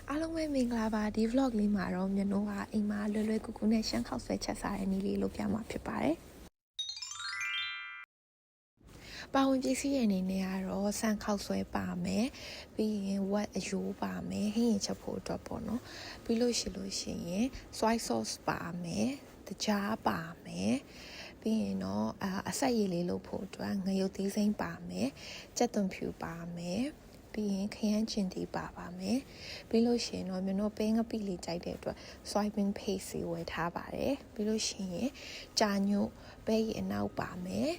အားလုံးပဲမင်္ဂလာပါဒီ vlog လေးမှာတော့မြန်တို့ကအိမ်မှာလွယ်လွယ်ကူကူနဲ့ရှမ်းခောက်ဆွဲချက်စားတဲ့နည်းလေးလုပ်ပြမှာဖြစ်ပါတယ်ပါဝင်ပစ္စည်းရဲ့အနေနဲ့ကတော့ဆန်ခောက်ဆွဲပါမယ်ပြီးရင်ဝက်အယိုးပါမယ်ဟင်းရင်ချက်ဖို့အတွက်ပေါ့နော်ပြီးလို့ရှိရင် soy sauce ပါမယ်တကြားပါမယ်ပြီးရင်တော့အဆက်ရည်လေးလုပ်ဖို့အတွက်ငရုတ်သီးစိမ်းပါမယ်ကြက်သွန်ဖြူပါမယ်ပြီးရင်ခရမ်းချင်တီပါမယ်ပြီးလို့ရှိရင်တော့ကျွန်တော်ပဲငပိလေးကြိုက်တဲ့အတွက် soybean paste စီဝယ်ထားပါတယ်ပြီးလို့ရှိရင်ကြာညို့ပဲရည်အနောက်ပါမယ်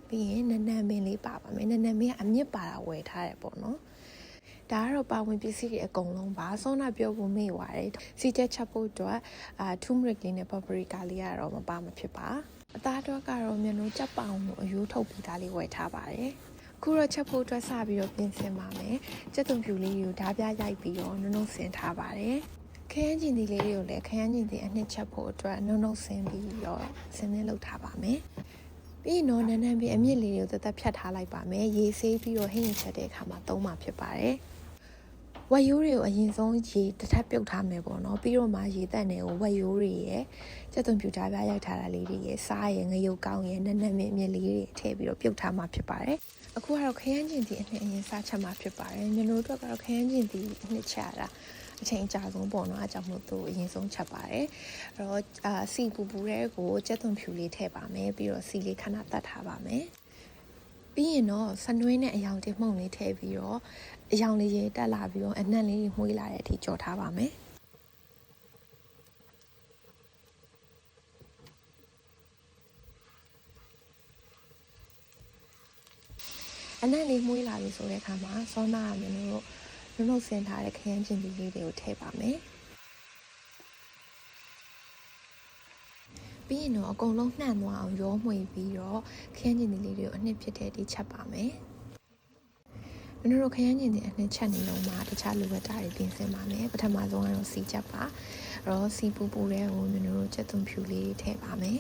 ပြီးရင်နနံပင်လေးပါမယ်နနံပင်ကအမြင့်ပါတာဝယ်ထားတယ်ပေါ့နော်ဒါကတော့ပါဝင်ပစ္စည်းတွေအကုန်လုံးပါစောနာပြောဖို့မေ့ပါတယ်စီချက်ချက်ဖို့အတွက်turmeric လေးနဲ့ paprika လေးကတော့မပါမဖြစ်ပါအသားတော့ကတော့မြန်တို့ကြက်ပေါင်ကိုအယိုးထုတ်ပြီးသားလေးဝယ်ထားပါတယ်ခုတော့ချက်ဖို့အတွက်စပြီးတော့ပြင်ဆင်ပါမယ်ကြက်သွန်ဖြူလေးကိုဓားပြရိုက်ပြီးတော့နုံနုံဆင်ထားပါတယ်ခရမ်းကျင်သီးလေးတွေကိုလည်းခရမ်းကျင်သီးအနှစ်ချက်ဖို့အတွက်နုံနုံဆင်ပြီးတော့ဆင်လုပ်ထားပါမယ်ပြီးတော့နန်းနန်းပြီးအမြင့်လေးတွေကိုသက်ဖြတ်ထားလိုက်ပါမယ်ရေဆေးပြီးတော့ဟင်းရင်ချက်တဲ့အခါမှာသုံးမှာဖြစ်ပါတယ်ဝက်ရိုးတွေကိုအရင်ဆုံးရေတစ်ထပ်ပြုတ်ထားမယ်ပေါ့နော်ပြီးတော့မှရေတက်နေကိုဝက်ရိုးတွေရဲ့ကြက်သွန်ဖြူဓာတ်ပြရိုက်ထားတာလေးတွေရဲ့စားရဲ့ငရုတ်ကောင်းရဲ့နန်းနန်းမြင့်မြင့်လေးတွေထည့်ပြီးတော့ပြုတ်ထားမှာဖြစ်ပါတယ်အခုကတော့ခရမ်းကျင်သီးအနှစ်အရင်စားချက်မှာဖြစ်ပါတယ်ကျွန်တော်တို့ကတော့ခရမ်းကျင်သီးအနှစ်ချတာအချိန်အကြာဆုံးပေါ့နော်အဲကြောင့်မို့သူအရင်ဆုံးချက်ပါတယ်အဲ့တော့စီပူပူတဲ့ကိုကြက်သွန်ဖြူလေးထည့်ပါမယ်ပြီးတော့စီလေးခဏတတ်ထားပါမယ်ပြီးရင်တော့စနွေးနဲ့အယောင်တင်မှုန့်လေးထည့်ပြီးတော့အယောင်လေးရေတက်လာပြီးတော့အနံ့လေးမှုေးလာတဲ့အထိကြော်ထားပါမယ်အနံ့လေးမှုေးလာပြီဆိုတဲ့အခါမှာစောနာကမျိုးတို့နုံနုံဆင်ထားတဲ့ခရမ်းကျင်သီးလေးတွေကိုထည့်ပါမယ်ပြီးရင်တော့အကုန်လုံးနှံ့သွားအောင်ရောမှွေပြီးတော့ခရမ်းကျင်သီးလေးတွေကိုအနှစ်ဖြစ်တဲ့ဒီချက်ပါမယ်ကျွန်တော်တို့ခရမ်းကျင်သီးအနှစ်ချက်နေလုံးမှာတခြားလိုအပ်တာတွေပြင်ဆင်ပါမယ်ပထမဆုံးကတော့စီချက်ပါအဲ့တော့စီပူပူတဲ့ကိုကျွန်တော်တို့ကြက်သွန်ဖြူလေးထည့်ပါမယ်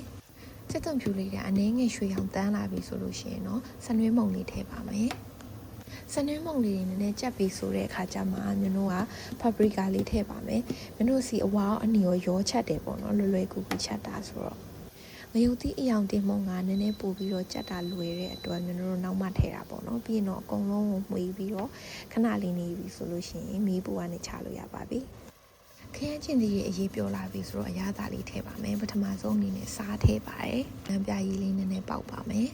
ကြက်သွန်ဖြူလေးကအနည်းငယ်ရွှေရောင်တန်းလာပြီဆိုလို့ရှိရင်တော့စနွေးမုံလေးထည့်ပါမယ်စနွေးမုံလေးနည်းနည်းကြက်ပြီးဆိုတဲ့အခါကျမှကျွန်တော်က paprika လေးထည့်ပါမယ်ကျွန်တော်စီအဝါအနီရောချက်တယ်ပေါ့နော်လွယ်လွယ်ကူကူချက်တာဆိုတော့ငရုတ်သီးအယောင်တင်မုံကနည်းနည်းပို့ပြီးတော့ကြက်တာလွယ်တဲ့အတွက်ကျွန်တော်တို့နောက်မှထည့်တာပေါ့နော်ပြီးရင်တော့အကုန်လုံးကိုမှွေပြီးတော့ခဏလေးနေပြီဆိုလို့ရှိရင်မီးပူကနေချလို့ရပါပြီခရမ်းကျင်သီးရဲ့အရေးပြောလာပြီဆိုတော့အရသာလေးထည့်ပါမယ်ပထမဆုံးအနေနဲ့စားထည့်ပါတယ်နံပြားကြီးလေးနည်းနည်းပေါက်ပါမယ်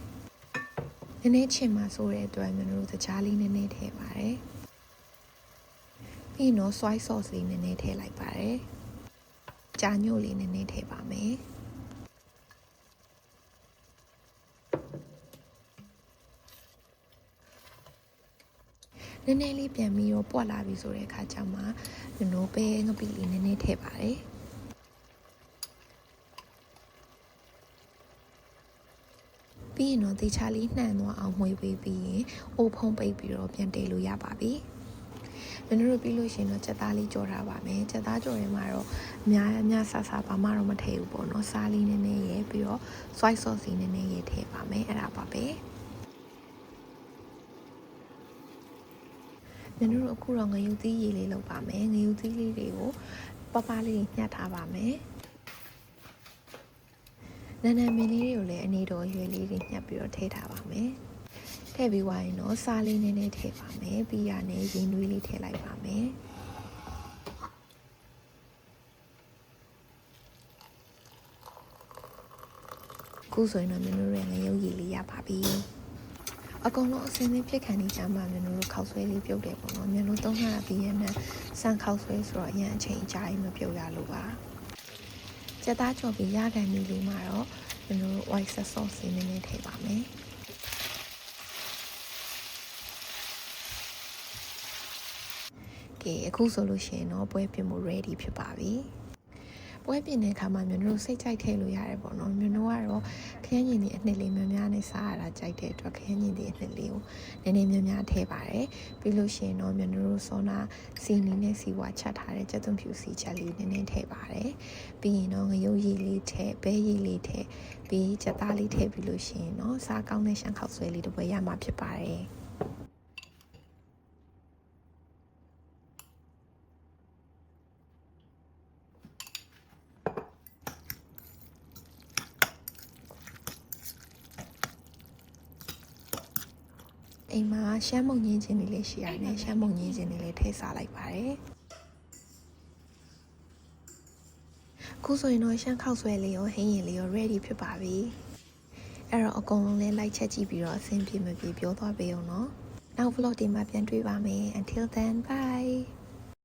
နည်းနည်းချင်မှဆိုတဲ့အတွက်ကျွန်တော်တို့တခြားလေးနည်းနည်းထည့်ပါတယ်ပြီးတော့ soy sauce လေးနည်းနည်းထည့်လိုက်ပါတယ်ကြာညို့လေးနည်းနည်းထည့်ပါမယ်နည်းနည်းလေးပြန်ပြီးတော့ပွက်လာပြီဆိုတဲ့အခါကျမှကျွန်တော်ပဲငပိလေးနည်းနည်းထည့်ပါတယ်ပြီးရင်တော့တေချာလေးနှံသွားအောင်မှွေပေးပြီးရင်အိုးဖုံးပိတ်ပြီးတော့ပြန်တည်လို့ရပါပြီကျွန်တော်တို့ပြီးလို့ရှိရင်တော့ကြက်သားလေးကြော်ထားပါမယ်ကြက်သားကြော်ရင်မှာတော့အများဆဆဘာမှတော့မထည့်ဘူးပေါ့နော်စားလေးနည်းနည်းရယ်ပြီးတော့ soy sauce လေးနည်းနည်းရယ်ထည့်ပါမယ်အဲ့ဒါပါပဲကျွန်တော်တို့အခုတော့ငရုတ်သီးရည်လေးလုပ်ပါမယ်ငရုတ်သီးလေးတွေကိုပပလေးညှက်ထားပါမယ်နန်းနန်းမင်းလေးတွေကိုလည်းအနေတော်ရွယ်လေးတွေညှက်ပြီးတော့ထည့်ထားပါမယ်ထည့်ပြီးွားရင်တော့စားလေးနည်းနည်းထည့်ပါမယ်ပြီးရနဲ့ရင်းနှွေးလေးထည့်လိုက်ပါမယ်ခုဆိုရင်တော့ကျွန်တော်တို့ရဲ့ငရုတ်ရည်လေးရပါပြီအကုန်လုံးအစင်းလေးပြစ်ခံနေကြမှာကျွန်တော်တို့ခောက်ဆွဲလေးပြုတ်တယ်ပေါ့နော်ကျွန်တော်သုံးထားပြီးရတဲ့စံခောက်ဆွဲဆိုတော့အရင်အချိန်ကြာရင်မပြုတ်ရလို့ပါကြက်သားကြော်ပြီးရခံနေလေးမှာတော့ကျွန်တော်တို့ white sauce နည်းနည်းထည့်ပါမယ်ကဲအခုဆိုလို့ရှိရင်တော့ပွဲပြင်မှု ready ဖြစ်ပါပြီပွဲပြင်တဲ့အခါမှာမျိုးတို့စိတ်ကြိုက်ထည့်လို့ရတယ်ပေါ့နော်မျိုးတို့ကတော့ခရမ်းကျင်သီးအနှစ်လေးများများနဲ့စားရတာကြိုက်တဲ့အတွက်ခရမ်းကျင်သီးအနှစ်လေးကိုနည်းနည်းများများထည့်ပါတယ်ပြီးလို့ရှိရင်တော့မျိုးတို့စောနာစီနီနဲ့စီဝါချက်ထားတဲ့ကြက်သွန်ဖြူစီချက်လေးနည်းနည်းထည့်ပါတယ်ပြီးရင်တော့ငရုတ်ရည်လေးထည့်ဘဲရည်လေးထည့်ပြီးကြက်သားလေးထည့်ပြီးလို့ရှိရင်တော့စားကောင်းတဲ့ရှမ်းခောက်ဆွဲလေးတစ်ပွဲရမှာဖြစ်ပါတယ် အိမ်မှာရှမ်းမုံညင်းခြင်းတွေလည်းရှိရတယ်ရှမ်းမုံညင်းခြင်းတွေလည်းထည့်စားလိုက်ပါတယ်ခုဆိုရင်တော့ရှမ်းခောက်ဆွဲလေးရောဟင်းရင်လေးရော ready ဖြစ်ပါပြီအဲ့တော့အကုန်လုံးလည်းလိုက်ချက်ကြည့်ပြီးတော့အဆင်ပြေမပြေပြောသွားပေးအောင်နော်နောက် vlog ဒီမှာပြန်တွေ့ပါမယ် until then bye